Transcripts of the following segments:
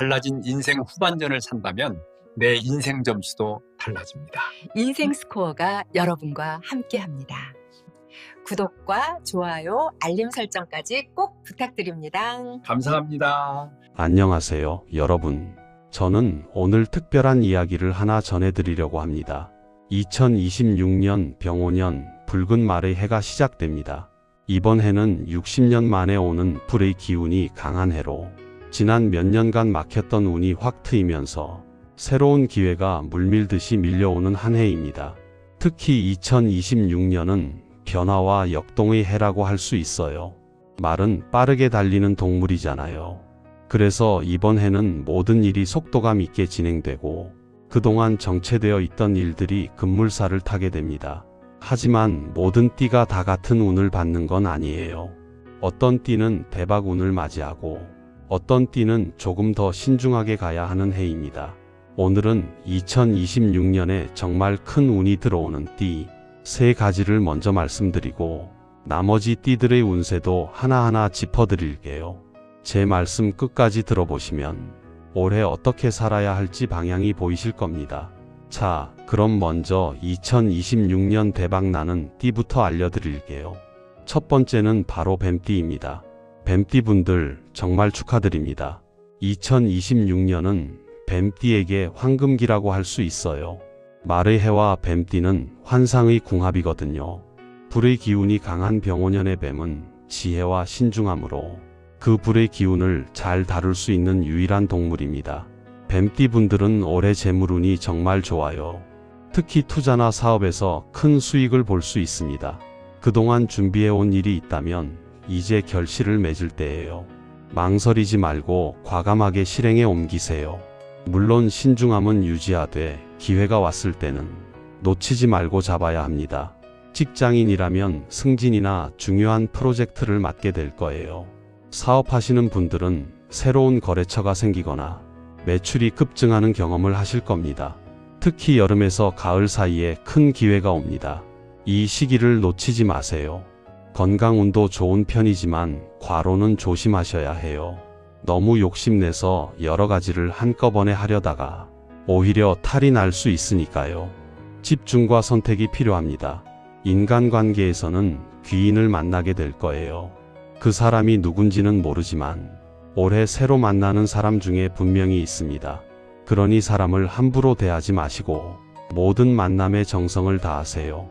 달라진 인생 후반전을 산다면 내 인생 점수도 달라집니다. 인생 스코어가 여러분과 함께합니다. 구독과 좋아요, 알림 설정까지 꼭 부탁드립니다. 감사합니다. 안녕하세요, 여러분. 저는 오늘 특별한 이야기를 하나 전해드리려고 합니다. 2026년 병오년 붉은 말의 해가 시작됩니다. 이번 해는 60년 만에 오는 불의 기운이 강한 해로 지난 몇 년간 막혔던 운이 확 트이면서 새로운 기회가 물밀듯이 밀려오는 한 해입니다. 특히 2026년은 변화와 역동의 해라고 할 수 있어요. 말은 빠르게 달리는 동물이잖아요. 그래서 이번 해는 모든 일이 속도감 있게 진행되고 그동안 정체되어 있던 일들이 급물살을 타게 됩니다. 하지만 모든 띠가 다 같은 운을 받는 건 아니에요. 어떤 띠는 대박 운을 맞이하고 어떤 띠는 조금 더 신중하게 가야 하는 해입니다. 오늘은 2026년에 정말 큰 운이 들어오는 띠 세 가지를 먼저 말씀드리고 나머지 띠들의 운세도 하나하나 짚어드릴게요. 제 말씀 끝까지 들어보시면 올해 어떻게 살아야 할지 방향이 보이실 겁니다. 자, 그럼 먼저 2026년 대박나는 띠부터 알려드릴게요. 첫 번째는 바로 뱀띠입니다. 뱀띠분들 정말 축하드립니다. 2026년은 뱀띠에게 황금기라고 할 수 있어요. 말의 해와 뱀띠는 환상의 궁합이거든요. 불의 기운이 강한 병오년의 뱀은 지혜와 신중함으로 그 불의 기운을 잘 다룰 수 있는 유일한 동물입니다. 뱀띠분들은 올해 재물운이 정말 좋아요. 특히 투자나 사업에서 큰 수익을 볼 수 있습니다. 그동안 준비해온 일이 있다면 이제 결실을 맺을 때예요. 망설이지 말고 과감하게 실행에 옮기세요. 물론 신중함은 유지하되 기회가 왔을 때는 놓치지 말고 잡아야 합니다. 직장인이라면 승진이나 중요한 프로젝트를 맡게 될 거예요. 사업하시는 분들은 새로운 거래처가 생기거나 매출이 급증하는 경험을 하실 겁니다. 특히 여름에서 가을 사이에 큰 기회가 옵니다. 이 시기를 놓치지 마세요. 건강운도 좋은 편이지만 과로는 조심하셔야 해요. 너무 욕심내서 여러 가지를 한꺼번에 하려다가 오히려 탈이 날 수 있으니까요. 집중과 선택이 필요합니다. 인간관계에서는 귀인을 만나게 될 거예요. 그 사람이 누군지는 모르지만 올해 새로 만나는 사람 중에 분명히 있습니다. 그러니 사람을 함부로 대하지 마시고 모든 만남에 정성을 다하세요.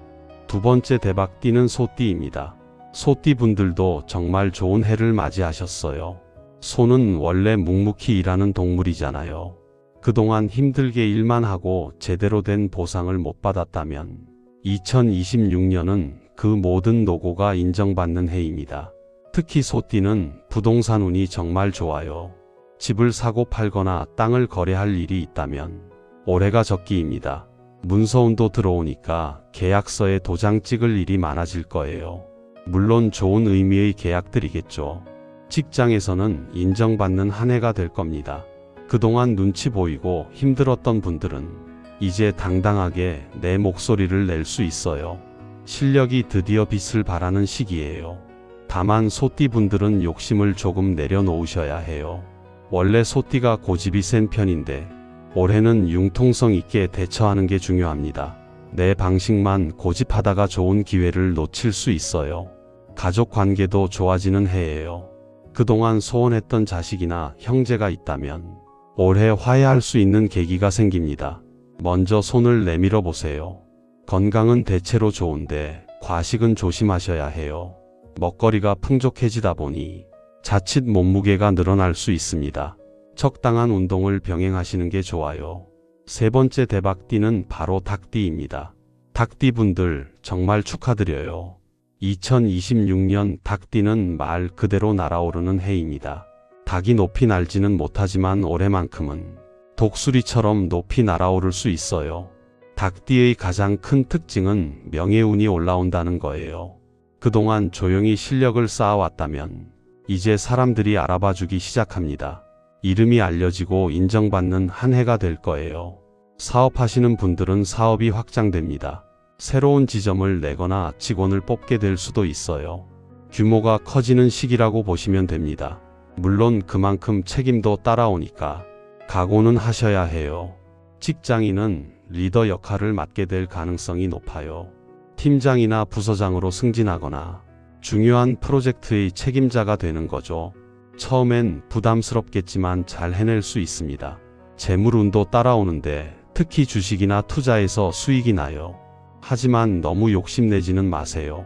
두 번째 대박띠는 소띠입니다. 소띠분들도 정말 좋은 해를 맞이하셨어요. 소는 원래 묵묵히 일하는 동물이잖아요. 그동안 힘들게 일만 하고 제대로 된 보상을 못 받았다면 2026년은 그 모든 노고가 인정받는 해입니다. 특히 소띠는 부동산 운이 정말 좋아요. 집을 사고 팔거나 땅을 거래할 일이 있다면 올해가 적기입니다. 문서운도 들어오니까 계약서에 도장 찍을 일이 많아질 거예요. 물론 좋은 의미의 계약들이겠죠. 직장에서는 인정받는 한 해가 될 겁니다. 그동안 눈치 보이고 힘들었던 분들은 이제 당당하게 내 목소리를 낼 수 있어요. 실력이 드디어 빛을 발하는 시기예요. 다만 소띠분들은 욕심을 조금 내려놓으셔야 해요. 원래 소띠가 고집이 센 편인데 올해는 융통성 있게 대처하는 게 중요합니다. 내 방식만 고집하다가 좋은 기회를 놓칠 수 있어요. 가족 관계도 좋아지는 해예요. 그동안 소원했던 자식이나 형제가 있다면 올해 화해할 수 있는 계기가 생깁니다. 먼저 손을 내밀어 보세요. 건강은 대체로 좋은데 과식은 조심하셔야 해요. 먹거리가 풍족해지다 보니 자칫 몸무게가 늘어날 수 있습니다. 적당한 운동을 병행하시는 게 좋아요. 세 번째 대박띠는 바로 닭띠입니다. 닭띠분들 정말 축하드려요. 2026년 닭띠는 말 그대로 날아오르는 해입니다. 닭이 높이 날지는 못하지만 올해만큼은 독수리처럼 높이 날아오를 수 있어요. 닭띠의 가장 큰 특징은 명예운이 올라온다는 거예요. 그동안 조용히 실력을 쌓아왔다면 이제 사람들이 알아봐주기 시작합니다. 이름이 알려지고 인정받는 한 해가 될 거예요. 사업하시는 분들은 사업이 확장됩니다. 새로운 지점을 내거나 직원을 뽑게 될 수도 있어요. 규모가 커지는 시기라고 보시면 됩니다. 물론 그만큼 책임도 따라오니까 각오는 하셔야 해요. 직장인은 리더 역할을 맡게 될 가능성이 높아요. 팀장이나 부서장으로 승진하거나 중요한 프로젝트의 책임자가 되는 거죠. 처음엔 부담스럽겠지만 잘 해낼 수 있습니다. 재물운도 따라오는데 특히 주식이나 투자에서 수익이 나요. 하지만 너무 욕심내지는 마세요.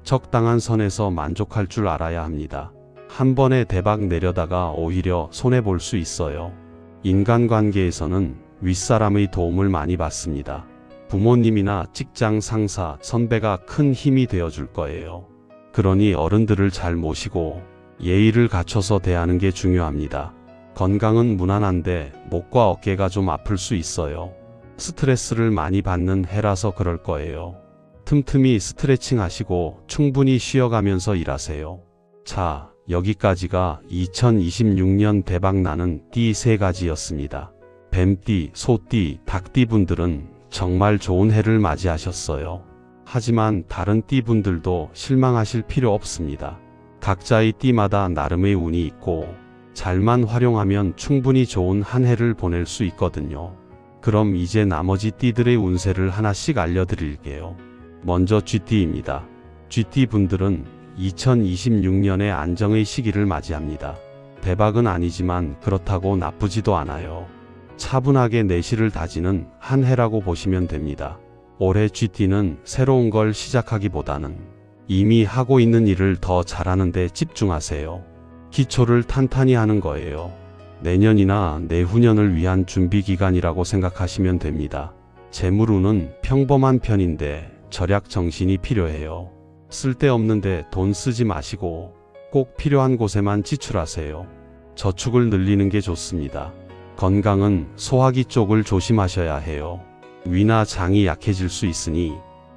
적당한 선에서 만족할 줄 알아야 합니다. 한 번에 대박 내려다가 오히려 손해볼 수 있어요. 인간관계에서는 윗사람의 도움을 많이 받습니다. 부모님이나 직장 상사, 선배가 큰 힘이 되어줄 거예요. 그러니 어른들을 잘 모시고 예의를 갖춰서 대하는 게 중요합니다. 건강은 무난한데 목과 어깨가 좀 아플 수 있어요. 스트레스를 많이 받는 해라서 그럴 거예요. 틈틈이 스트레칭 하시고 충분히 쉬어가면서 일하세요. 자, 여기까지가 2026년 대박나는 띠 3가지였습니다. 뱀띠, 소띠, 닭띠 분들은 정말 좋은 해를 맞이하셨어요. 하지만 다른 띠 분들도 실망하실 필요 없습니다. 각자의 띠마다 나름의 운이 있고 잘만 활용하면 충분히 좋은 한 해를 보낼 수 있거든요. 그럼 이제 나머지 띠들의 운세를 하나씩 알려드릴게요. 먼저 쥐띠입니다. 쥐띠 분들은 2026년에 안정의 시기를 맞이합니다. 대박은 아니지만 그렇다고 나쁘지도 않아요. 차분하게 내실을 다지는 한 해라고 보시면 됩니다. 올해 쥐띠는 새로운 걸 시작하기보다는 이미 하고 있는 일을 더 잘하는 데 집중하세요. 기초를 탄탄히 하는 거예요. 내년이나 내후년을 위한 준비 기간이라고 생각하시면 됩니다. 재물운은 평범한 편인데 절약 정신이 필요해요. 쓸데없는데 돈 쓰지 마시고 꼭 필요한 곳에만 지출하세요. 저축을 늘리는 게 좋습니다. 건강은 소화기 쪽을 조심하셔야 해요. 위나 장이 약해질 수 있으니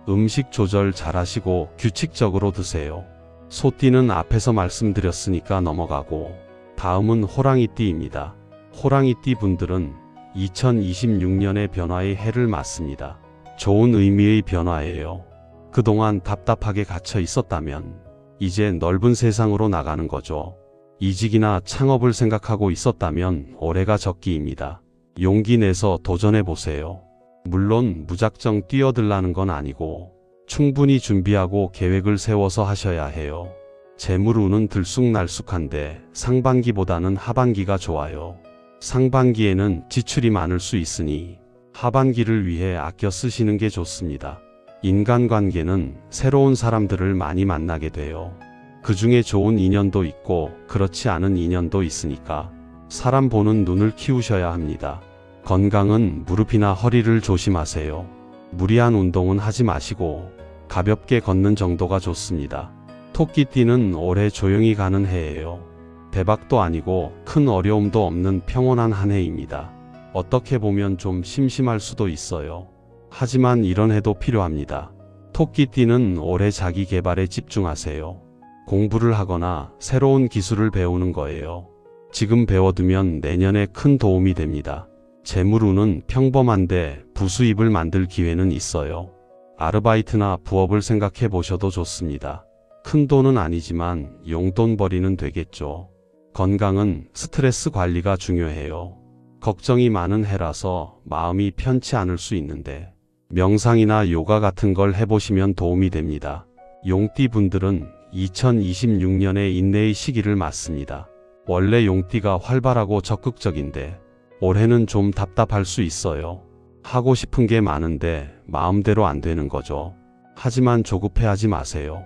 음식 조절 잘하시고 규칙적으로 드세요. 소띠는 앞에서 말씀드렸으니까 넘어가고 다음은 호랑이띠입니다. 호랑이띠 분들은 2026년의 변화의 해를 맞습니다. 좋은 의미의 변화예요. 그동안 답답하게 갇혀 있었다면 이제 넓은 세상으로 나가는 거죠. 이직이나 창업을 생각하고 있었다면 올해가 적기입니다. 용기 내서 도전해 보세요. 물론 무작정 뛰어들라는 건 아니고 충분히 준비하고 계획을 세워서 하셔야 해요. 재물운은 들쑥날쑥한데 상반기보다는 하반기가 좋아요. 상반기에는 지출이 많을 수 있으니 하반기를 위해 아껴 쓰시는 게 좋습니다. 인간관계는 새로운 사람들을 많이 만나게 돼요. 그 중에 좋은 인연도 있고 그렇지 않은 인연도 있으니까 사람 보는 눈을 키우셔야 합니다. 건강은 무릎이나 허리를 조심하세요. 무리한 운동은 하지 마시고 가볍게 걷는 정도가 좋습니다. 토끼띠는 올해 조용히 가는 해예요. 대박도 아니고 큰 어려움도 없는 평온한 한 해입니다. 어떻게 보면 좀 심심할 수도 있어요. 하지만 이런 해도 필요합니다. 토끼띠는 올해 자기 개발에 집중하세요. 공부를 하거나 새로운 기술을 배우는 거예요. 지금 배워두면 내년에 큰 도움이 됩니다. 재물운은 평범한데 부수입을 만들 기회는 있어요. 아르바이트나 부업을 생각해 보셔도 좋습니다. 큰 돈은 아니지만 용돈벌이는 되겠죠. 건강은 스트레스 관리가 중요해요. 걱정이 많은 해라서 마음이 편치 않을 수 있는데 명상이나 요가 같은 걸 해보시면 도움이 됩니다. 용띠 분들은 2026년에 인내의 시기를 맞습니다. 원래 용띠가 활발하고 적극적인데 올해는 좀 답답할 수 있어요. 하고 싶은 게 많은데 마음대로 안 되는 거죠. 하지만 조급해하지 마세요.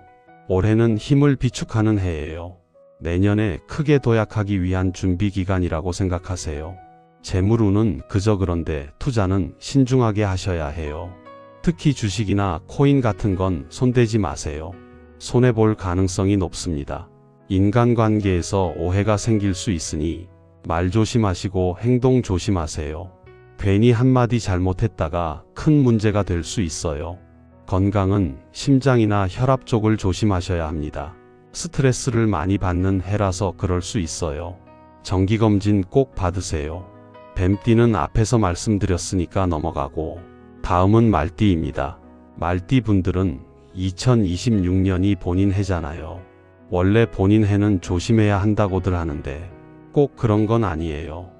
올해는 힘을 비축하는 해예요. 내년에 크게 도약하기 위한 준비 기간이라고 생각하세요. 재물운은 그저 그런데 투자는 신중하게 하셔야 해요. 특히 주식이나 코인 같은 건 손대지 마세요. 손해볼 가능성이 높습니다. 인간관계에서 오해가 생길 수 있으니 말 조심하시고 행동 조심하세요. 괜히 한마디 잘못했다가 큰 문제가 될 수 있어요. 건강은 심장이나 혈압 쪽을 조심하셔야 합니다. 스트레스를 많이 받는 해라서 그럴 수 있어요. 정기검진 꼭 받으세요. 뱀띠는 앞에서 말씀드렸으니까 넘어가고 다음은 말띠입니다. 말띠 분들은 2026년이 본인 해잖아요. 원래 본인 해는 조심해야 한다고들 하는데 꼭 그런 건 아니에요.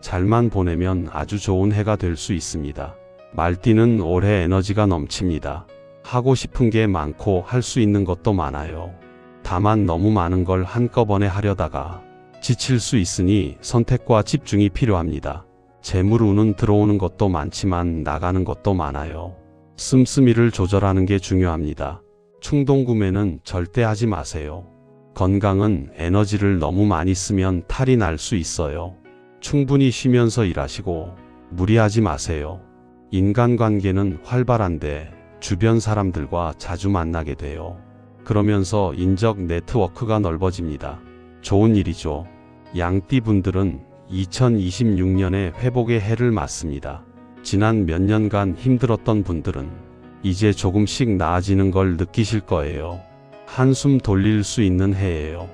잘만 보내면 아주 좋은 해가 될 수 있습니다. 말띠는 올해 에너지가 넘칩니다. 하고 싶은 게 많고 할 수 있는 것도 많아요. 다만 너무 많은 걸 한꺼번에 하려다가 지칠 수 있으니 선택과 집중이 필요합니다. 재물운은 들어오는 것도 많지만 나가는 것도 많아요. 씀씀이를 조절하는 게 중요합니다. 충동구매는 절대 하지 마세요. 건강은 에너지를 너무 많이 쓰면 탈이 날 수 있어요. 충분히 쉬면서 일하시고 무리하지 마세요. 인간관계는 활발한데 주변 사람들과 자주 만나게 돼요. 그러면서 인적 네트워크가 넓어집니다. 좋은 일이죠. 양띠분들은 2026년에 회복의 해를 맞습니다. 지난 몇 년간 힘들었던 분들은 이제 조금씩 나아지는 걸 느끼실 거예요. 한숨 돌릴 수 있는 해예요.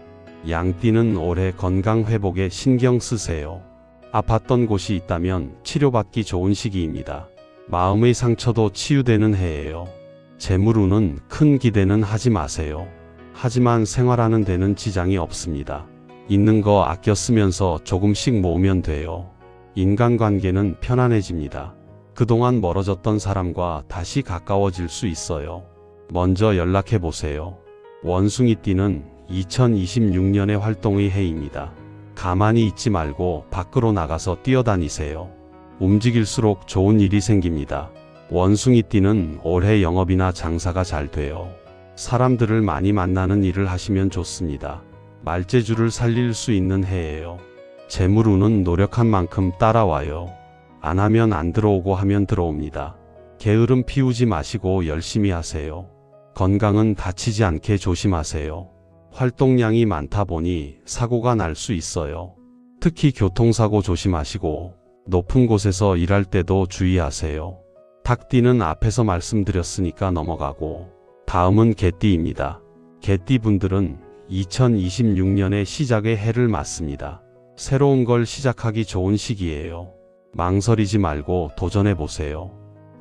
양띠는 올해 건강 회복에 신경 쓰세요. 아팠던 곳이 있다면 치료받기 좋은 시기입니다. 마음의 상처도 치유되는 해예요. 재물운은 큰 기대는 하지 마세요. 하지만 생활하는 데는 지장이 없습니다. 있는 거 아껴 쓰면서 조금씩 모으면 돼요. 인간관계는 편안해집니다. 그동안 멀어졌던 사람과 다시 가까워질 수 있어요. 먼저 연락해 보세요. 원숭이띠는 2026년의 활동의 해입니다. 가만히 있지 말고 밖으로 나가서 뛰어다니세요. 움직일수록 좋은 일이 생깁니다. 원숭이띠는 올해 영업이나 장사가 잘 돼요. 사람들을 많이 만나는 일을 하시면 좋습니다. 말재주를 살릴 수 있는 해예요. 재물운은 노력한 만큼 따라와요. 안 하면 안 들어오고 하면 들어옵니다. 게으름 피우지 마시고 열심히 하세요. 건강은 다치지 않게 조심하세요. 활동량이 많다 보니 사고가 날 수 있어요. 특히 교통사고 조심하시고 높은 곳에서 일할 때도 주의하세요. 닭띠는 앞에서 말씀드렸으니까 넘어가고 다음은 개띠입니다. 개띠분들은 2026년의 시작의 해를 맞습니다. 새로운 걸 시작하기 좋은 시기예요. 망설이지 말고 도전해보세요.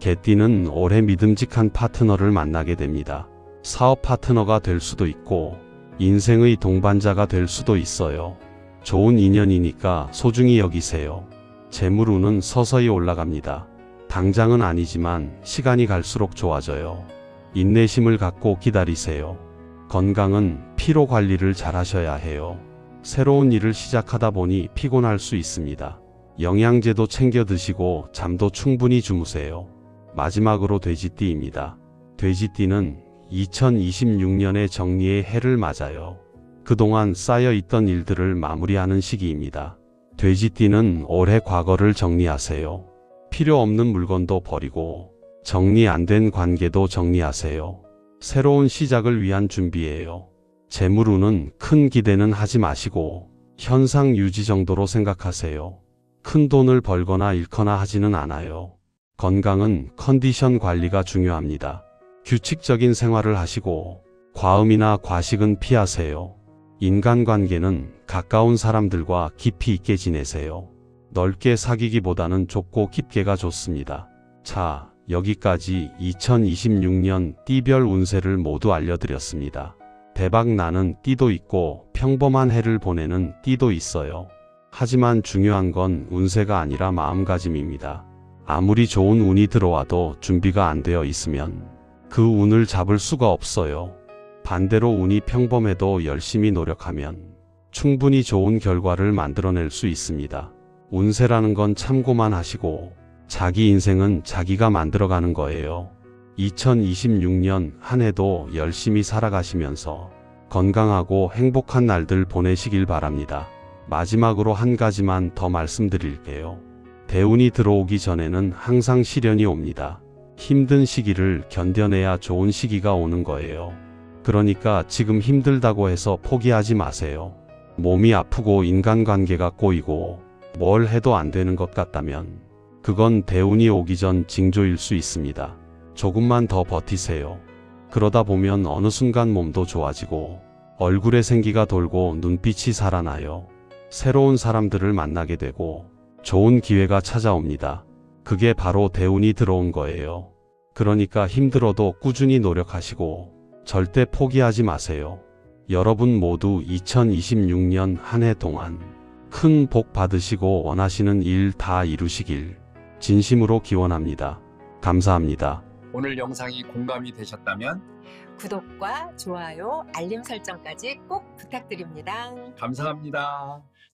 개띠는 올해 믿음직한 파트너를 만나게 됩니다. 사업 파트너가 될 수도 있고 인생의 동반자가 될 수도 있어요. 좋은 인연이니까 소중히 여기세요. 재물운은 서서히 올라갑니다. 당장은 아니지만 시간이 갈수록 좋아져요. 인내심을 갖고 기다리세요. 건강은 피로 관리를 잘 하셔야 해요. 새로운 일을 시작하다 보니 피곤할 수 있습니다. 영양제도 챙겨 드시고 잠도 충분히 주무세요. 마지막으로 돼지띠입니다. 돼지띠는 2026년의 정리의 해를 맞아요. 그동안 쌓여있던 일들을 마무리하는 시기입니다. 돼지띠는 올해 과거를 정리하세요. 필요 없는 물건도 버리고 정리 안 된 관계도 정리하세요. 새로운 시작을 위한 준비예요. 재물운은 큰 기대는 하지 마시고 현상 유지 정도로 생각하세요. 큰 돈을 벌거나 잃거나 하지는 않아요. 건강은 컨디션 관리가 중요합니다. 규칙적인 생활을 하시고 과음이나 과식은 피하세요. 인간관계는 가까운 사람들과 깊이 있게 지내세요. 넓게 사귀기보다는 좁고 깊게가 좋습니다. 자, 여기까지 2026년 띠별 운세를 모두 알려드렸습니다. 대박 나는 띠도 있고 평범한 해를 보내는 띠도 있어요. 하지만 중요한 건 운세가 아니라 마음가짐입니다. 아무리 좋은 운이 들어와도 준비가 안 되어 있으면 그 운을 잡을 수가 없어요. 반대로 운이 평범해도 열심히 노력하면 충분히 좋은 결과를 만들어낼 수 있습니다. 운세라는 건 참고만 하시고 자기 인생은 자기가 만들어가는 거예요. 2026년 한 해도 열심히 살아가시면서 건강하고 행복한 날들 보내시길 바랍니다. 마지막으로 한 가지만 더 말씀드릴게요. 대운이 들어오기 전에는 항상 시련이 옵니다. 힘든 시기를 견뎌내야 좋은 시기가 오는 거예요. 그러니까 지금 힘들다고 해서 포기하지 마세요. 몸이 아프고 인간관계가 꼬이고 뭘 해도 안 되는 것 같다면 그건 대운이 오기 전 징조일 수 있습니다. 조금만 더 버티세요. 그러다 보면 어느 순간 몸도 좋아지고 얼굴에 생기가 돌고 눈빛이 살아나요. 새로운 사람들을 만나게 되고 좋은 기회가 찾아옵니다. 그게 바로 대운이 들어온 거예요. 그러니까 힘들어도 꾸준히 노력하시고 절대 포기하지 마세요. 여러분 모두 2026년 한 해 동안 큰 복 받으시고 원하시는 일 다 이루시길 진심으로 기원합니다. 감사합니다. 오늘 영상이 공감이 되셨다면 구독과 좋아요, 알림 설정까지 꼭 부탁드립니다. 감사합니다.